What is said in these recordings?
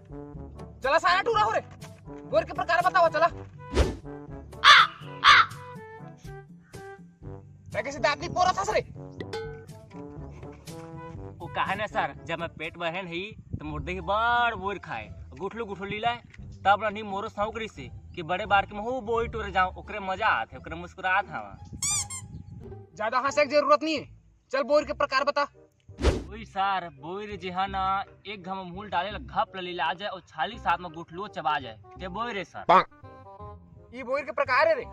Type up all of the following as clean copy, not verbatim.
चला सारा टूरा हो रे, बोर के प्रकार बताओ चला। कैसे दांत नहीं पोरा था रे? वो कहा ना सर, जब मैं पेट बहन ही तो मुर्दे की बार बोर खाए गुठलू गुठलू लीला तब नहीं मोरो सौकरी से कि बड़े बार के महू बोई टूरे जाऊं ओकरे मजा आते ओकरे मुस्कुरात हवा। ज्यादा हंसे की जरूरत नहीं है, चल बोर के प्रकार बता। वही सर बोर जे है ना एक घम मूल डाले घप लीला आ जाए और छाली साथ में गुठलू चबा जाए ते बोई रे सर। ये बोर के प्रकार है रे,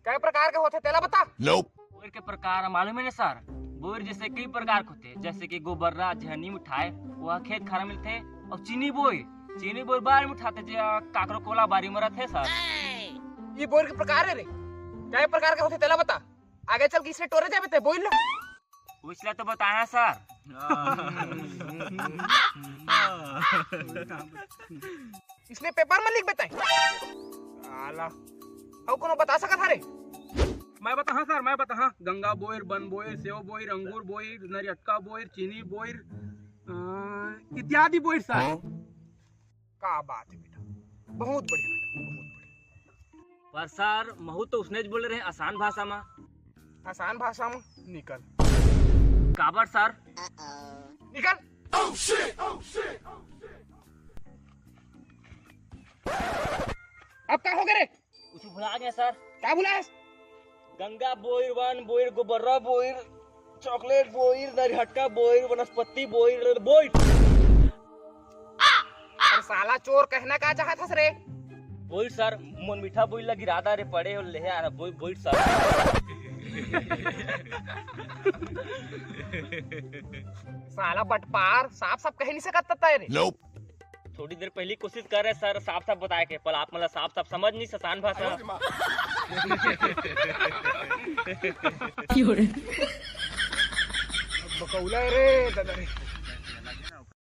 कई प्रकार के होते तेला बता। बोर के प्रकार मालूम है ना सर? बोर जैसे कई प्रकार के होते जैसे कि गोबर्रा झनी मिठाई वह खेत खारा मिलते और चीनी बोई बार में उठाते जो काकरो कोला बारी में रहते सर। ये बोर के प्रकार है रे, कई प्रकार के होते तेला बता। आगे चल किसने टोरे जाबे ते बोल लो। इसलिए तो बताया सर। इसने पेपर में लिख बताए साला और कोनो बता सकत हरे? मैं बता हाँ सर, मैं बता हाँ। गंगा बोइर, बन बोइर, सेव बोइर, अंगूर बोइर, नरियटका बोइर, चीनी बोइर इत्यादि बोइर सर। क्या बात है बेटा, बहुत बढ़िया बेटा, बहुत बढ़िया। पर सर महू तो उसने बोल रहे आसान भाषा में। आसान भाषा में निकल काबर सर? निकल। अब क्या हो गया रे? कुछ भुला गए सर। क्या भुलाया? गंगा बोइर, वन बोइर, गोबर्रा बोइर, चॉकलेट बोइर, नरिहटका बोइर, वनस्पति बोइर बोइर। अरे साला चोर कहना क्या चाहत हस रे? बोइर सर, मन मीठा बोइर लगी राधा रे पड़े और ले आ बोइर सर। साला बटपार साफ साफ कह नहीं सकता रे। थोड़ी देर पहले कोशिश कर रहे सर साफ साफ बताए के, पर आप मतलब साफ साफ समझ नहीं आसान भाषा। बकौला रे दादा रे।